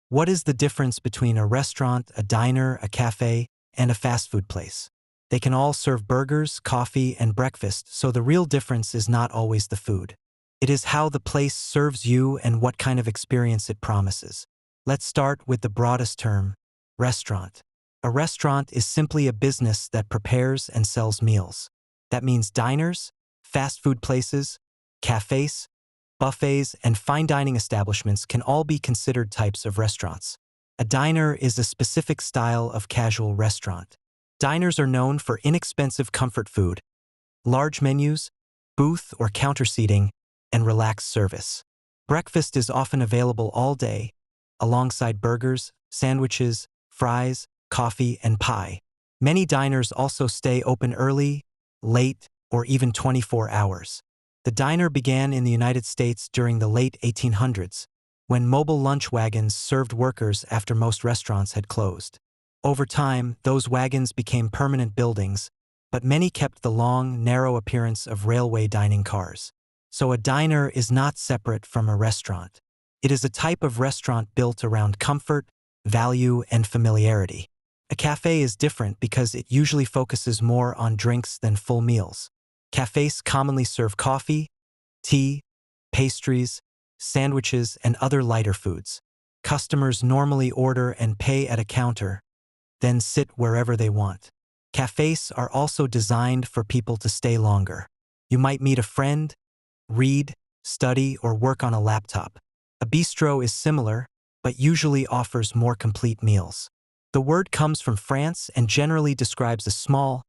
What is the difference between a restaurant, a diner, a cafe, and a fast food place? They can all serve burgers, coffee, and breakfast, so the real difference is not always the food. It is how the place serves you and what kind of experience it promises. Let's start with the broadest term, restaurant. A restaurant is simply a business that prepares and sells meals. That means diners, fast food places, cafes, buffets, and fine dining establishments can all be considered types of restaurants. A diner is a specific style of casual restaurant. Diners are known for inexpensive comfort food, large menus, booth or counter seating, and relaxed service. Breakfast is often available all day, alongside burgers, sandwiches, fries, coffee, and pie. Many diners also stay open early, late, or even 24 hours. The diner began in the United States during the late 1800s, when mobile lunch wagons served workers after most restaurants had closed. Over time, those wagons became permanent buildings, but many kept the long, narrow appearance of railway dining cars. So a diner is not separate from a restaurant. It is a type of restaurant built around comfort, value, and familiarity. A cafe is different because it usually focuses more on drinks than full meals. Cafes commonly serve coffee, tea, pastries, sandwiches, and other lighter foods. Customers normally order and pay at a counter, then sit wherever they want. Cafes are also designed for people to stay longer. You might meet a friend, read, study, or work on a laptop. A bistro is similar, but usually offers more complete meals. The word comes from France and generally describes a small,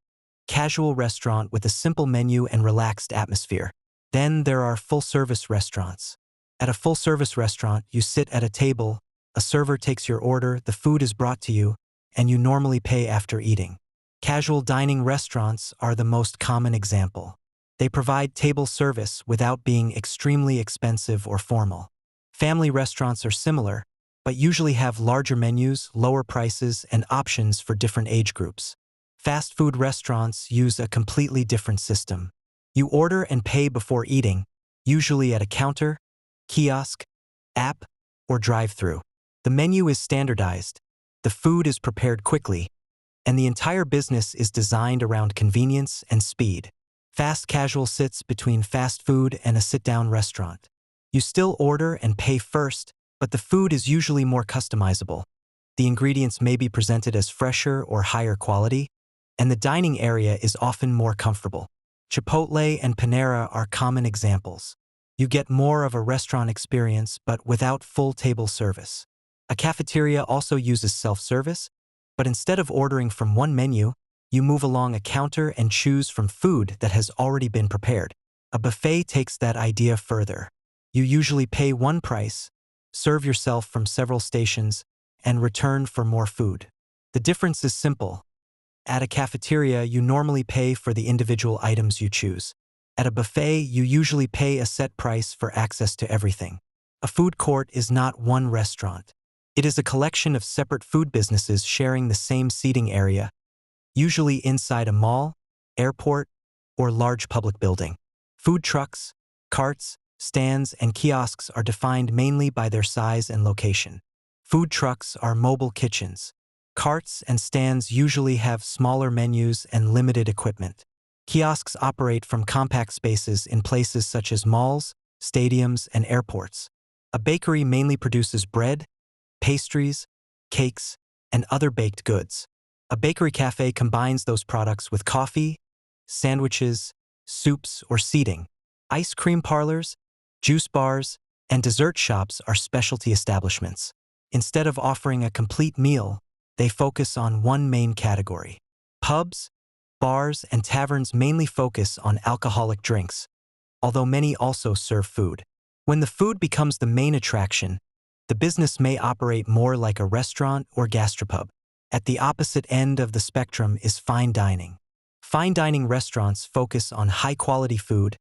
casual restaurant with a simple menu and relaxed atmosphere. Then there are full-service restaurants. At a full-service restaurant, you sit at a table, a server takes your order, the food is brought to you, and you normally pay after eating. Casual dining restaurants are the most common example. They provide table service without being extremely expensive or formal. Family restaurants are similar, but usually have larger menus, lower prices, and options for different age groups. Fast food restaurants use a completely different system. You order and pay before eating, usually at a counter, kiosk, app, or drive-thru. The menu is standardized, the food is prepared quickly, and the entire business is designed around convenience and speed. Fast casual sits between fast food and a sit-down restaurant. You still order and pay first, but the food is usually more customizable. The ingredients may be presented as fresher or higher quality, and the dining area is often more comfortable. Chipotle and Panera are common examples. You get more of a restaurant experience but without full table service. A cafeteria also uses self-service, but instead of ordering from one menu, you move along a counter and choose from food that has already been prepared. A buffet takes that idea further. You usually pay one price, serve yourself from several stations, and return for more food. The difference is simple. At a cafeteria, you normally pay for the individual items you choose. At a buffet, you usually pay a set price for access to everything. A food court is not one restaurant. It is a collection of separate food businesses sharing the same seating area, usually inside a mall, airport, or large public building. Food trucks, carts, stands, and kiosks are defined mainly by their size and location. Food trucks are mobile kitchens. Carts and stands usually have smaller menus and limited equipment. Kiosks operate from compact spaces in places such as malls, stadiums, and airports. A bakery mainly produces bread, pastries, cakes, and other baked goods. A bakery cafe combines those products with coffee, sandwiches, soups, or seating. Ice cream parlors, juice bars, and dessert shops are specialty establishments. Instead of offering a complete meal, they focus on one main category. Pubs, bars, and taverns mainly focus on alcoholic drinks, although many also serve food. When the food becomes the main attraction, the business may operate more like a restaurant or gastropub. At the opposite end of the spectrum is fine dining. Fine dining restaurants focus on high-quality food,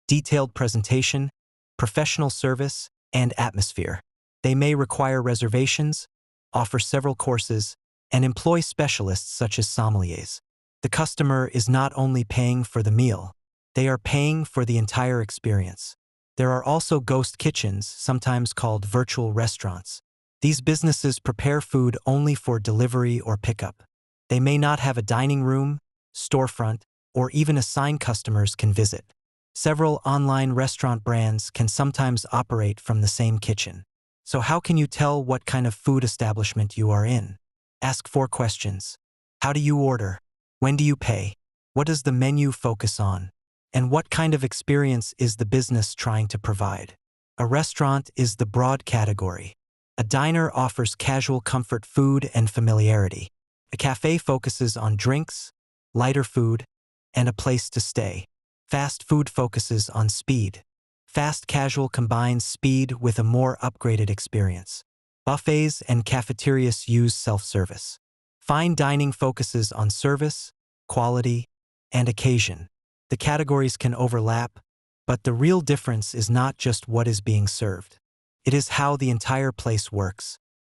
detailed presentation, professional service, and atmosphere. They may require reservations, offer several courses, and employ specialists such as sommeliers. The customer is not only paying for the meal, they are paying for the entire experience. There are also ghost kitchens, sometimes called virtual restaurants. These businesses prepare food only for delivery or pickup. They may not have a dining room, storefront, or even a sign customers can visit. Several online restaurant brands can sometimes operate from the same kitchen. So how can you tell what kind of food establishment you are in? Ask 4 questions. How do you order? When do you pay? What does the menu focus on? And what kind of experience is the business trying to provide? A restaurant is the broad category. A diner offers casual comfort food and familiarity. A café focuses on drinks, lighter food, and a place to stay. Fast food focuses on speed. Fast casual combines speed with a more upgraded experience. Buffets and cafeterias use self-service. Fine dining focuses on service, quality, and occasion. The categories can overlap, but the real difference is not just what is being served. It is how the entire place works.